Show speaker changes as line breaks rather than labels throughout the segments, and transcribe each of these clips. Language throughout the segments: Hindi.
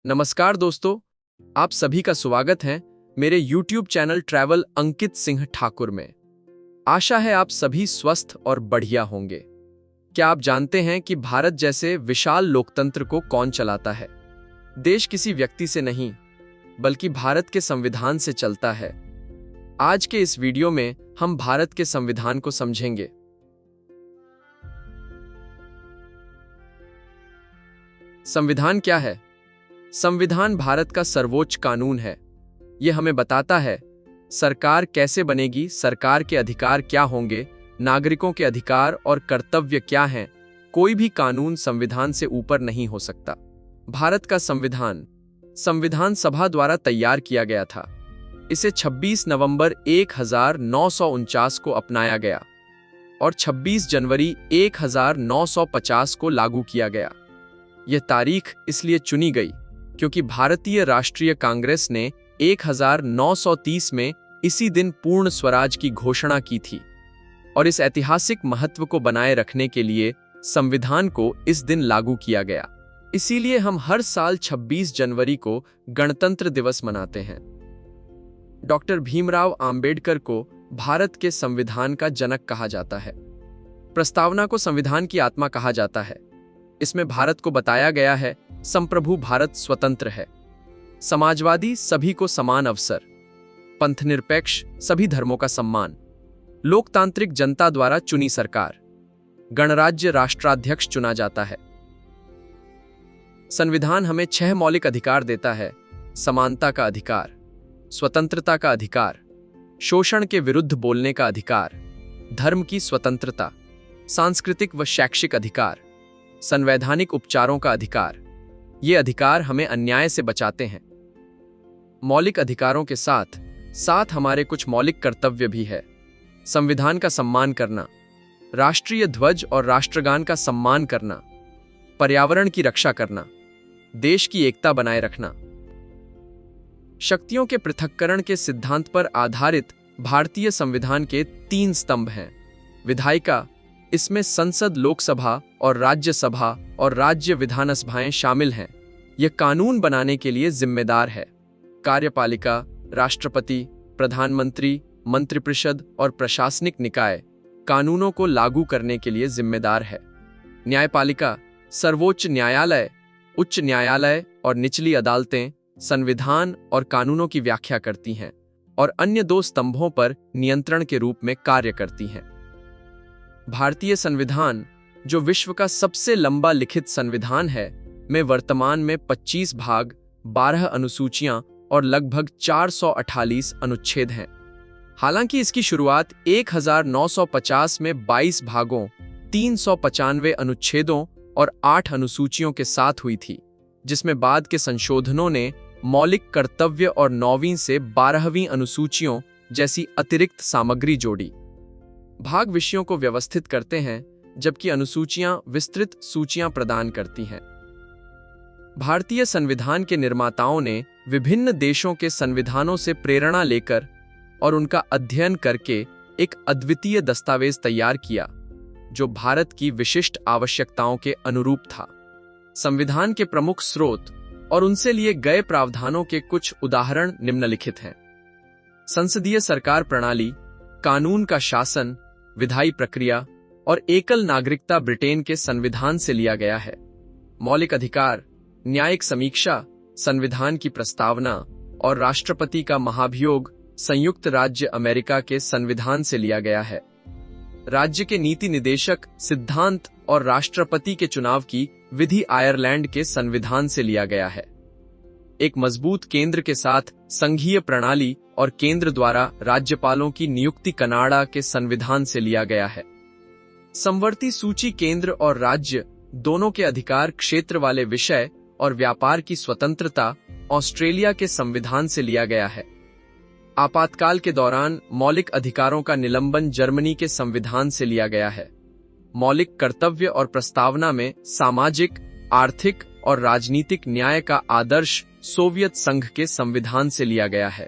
नमस्कार दोस्तों, आप सभी का स्वागत है मेरे YouTube channel travel Ankit Singh Thakur में। आशा है आप सभी स्वस्थ और बढ़िया होंगे। क्या आप जानते हैं कि भारत जैसे विशाल लोकतंत्र को कौन चलाता है? देश किसी व्यक्ति से नहीं, बल्कि भारत के संविधान से चलता है। आज के इस वीडियो में हम भारत के संविधान को समझेंगे। संविधान क्या है? संविधान भारत का सर्वोच्च कानून है। यह हमें बताता है सरकार कैसे बनेगी, सरकार के अधिकार क्या होंगे, नागरिकों के अधिकार और कर्तव्य क्या हैं। कोई भी कानून संविधान से ऊपर नहीं हो सकता। भारत का संविधान सभा द्वारा तैयार किया गया था। इसे 26 नवंबर 1949 को अपनाया गया और 26 जनवरी 1950 को लागू किया गया। यह तारीख इसलिए चुनी गई क्योंकि भारतीय राष्ट्रीय कांग्रेस ने 1930 में इसी दिन पूर्ण स्वराज की घोषणा की थी और इस ऐतिहासिक महत्व को बनाए रखने के लिए संविधान को इस दिन लागू किया गया। इसीलिए हम हर साल 26 जनवरी को गणतंत्र दिवस मनाते हैं। डॉक्टर भीमराव आंबेडकर को भारत के संविधान का जनक कहा जाता है। प्रस्तावना को संविधान की आत्मा कहा जाता है। इसमें भारत को बताया गया है संप्रभु भारत स्वतंत्र है, समाजवादी सभी को समान अवसर, पंथनिरपेक्ष सभी धर्मों का सम्मान, लोकतांत्रिक जनता द्वारा चुनी सरकार, गणराज्य राष्ट्राध्यक्ष चुना जाता है। संविधान हमें 6 मौलिक अधिकार देता है: समानता का अधिकार, स्वतंत्रता का अधिकार, शोषण के विरुद्ध बोलने का अधिकार, धर्म की स्वतंत्रता, सांस्कृतिक व शैक्षिक अधिकार, संवैधानिक उपचारों का अधिकार। ये अधिकार हमें अन्याय से बचाते हैं। मौलिक अधिकारों के साथ साथ हमारे कुछ मौलिक कर्तव्य भी है। संविधान का सम्मान करना, राष्ट्रीय ध्वज और राष्ट्रगान का सम्मान करना, पर्यावरण की रक्षा करना, देश की एकता बनाए रखना। शक्तियों के पृथक्करण के सिद्धांत पर आधारित भारतीय संविधान के 3 स्तंभ हैं। विधायिका, इसमें संसद, लोकसभा और राज्यसभा और राज्य विधानसभाएं शामिल हैं। यह कानून बनाने के लिए जिम्मेदार है। कार्यपालिका, राष्ट्रपति, प्रधानमंत्री, मंत्रिपरिषद और प्रशासनिक निकाय कानूनों को लागू करने के लिए जिम्मेदार है। न्यायपालिका, सर्वोच्च न्यायालय, उच्च न्यायालय और निचली अदालतें संविधान और कानूनों की व्याख्या करती हैं और अन्य 2 स्तंभों पर नियंत्रण के रूप में कार्य करती हैं। भारतीय संविधान, जो विश्व का सबसे लंबा लिखित संविधान है, में वर्तमान में 25 भाग, 12 अनुसूचियां और लगभग 448 अनुच्छेद हैं। हालांकि इसकी शुरुआत 1950 में 22 भागों, 395 अनुच्छेदों और 8 अनुसूचियों के साथ हुई थी, जिसमें बाद के संशोधनों ने मौलिक कर्तव्य और 9वीं से 12वीं अनुसूचियों जैसी अतिरिक्त सामग्री जोड़ी। भाग विषयों को व्यवस्थित करते हैं, जबकि अनुसूचियां विस्तृत सूचियां प्रदान करती हैं। भारतीय संविधान के निर्माताओं ने विभिन्न देशों के संविधानों से प्रेरणा लेकर और उनका अध्ययन करके एक अद्वितीय दस्तावेज तैयार किया, जो भारत की विशिष्ट आवश्यकताओं के अनुरूप था। संविधान के प्रमुख स्रोत और उनसे लिए गए प्रावधानों के कुछ उदाहरण निम्नलिखित हैं। संसदीय सरकार प्रणाली, कानून का शासन, विधायी प्रक्रिया और एकल नागरिकता ब्रिटेन के संविधान से लिया गया है। मौलिक अधिकार, न्यायिक समीक्षा, संविधान की प्रस्तावना और राष्ट्रपति का महाभियोग संयुक्त राज्य अमेरिका के संविधान से लिया गया है। राज्य के नीति निदेशक सिद्धांत और राष्ट्रपति के चुनाव की विधि आयरलैंड के संविधान से लिया गया है। एक मजबूत केंद्र के साथ संघीय प्रणाली और केंद्र द्वारा राज्यपालों की नियुक्ति कनाडा के संविधान से लिया गया है। समवर्ती सूची, केंद्र और राज्य दोनों के अधिकार क्षेत्र वाले विषय और व्यापार की स्वतंत्रता ऑस्ट्रेलिया के संविधान से लिया गया है। आपातकाल के दौरान मौलिक अधिकारों का निलंबन जर्मनी के संविधान से लिया गया है। मौलिक कर्तव्य और प्रस्तावना में सामाजिक, आर्थिक और राजनीतिक न्याय का आदर्श सोवियत संघ के संविधान से लिया गया है।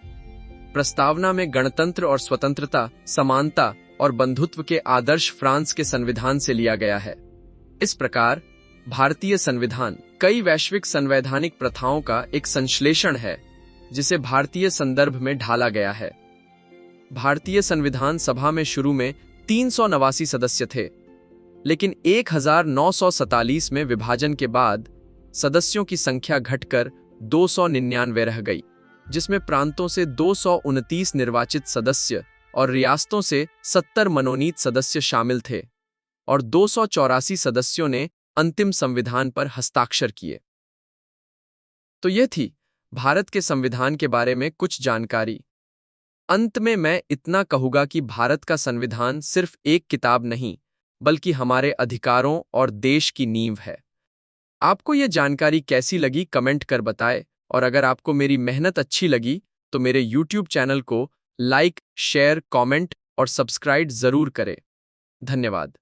प्रस्तावना में गणतंत्र और स्वतंत्रता, समानता और बंधुत्व के आदर्श फ्रांस के संविधान से लिया गया है। इस प्रकार भारतीय संविधान कई वैश्विक संवैधानिक प्रथाओं का एक संश्लेषण है जिसे भारतीय संदर्भ में ढाला गया है। भारतीय संविधान सभा में शुरू में 389 सदस्य थे, लेकिन 1947 में विभाजन के बाद सदस्यों की संख्या घटकर 299 रह गई, जिसमें प्रांतों से 229 निर्वाचित सदस्य और रियासतों से 70 मनोनीत सदस्य शामिल थे और 284 सदस्यों ने अंतिम संविधान पर हस्ताक्षर किए। तो यह थी भारत के संविधान के बारे में कुछ जानकारी। अंत में मैं इतना कहूंगा कि भारत का संविधान सिर्फ एक किताब नहीं, बल्कि हमारे अधिकारों और देश की नींव है। आपको यह जानकारी कैसी लगी कमेंट कर बताएं, और अगर आपको मेरी मेहनत अच्छी लगी तो मेरे YouTube चैनल को लाइक, शेयर, कमेंट और सब्सक्राइब जरूर करें। धन्यवाद।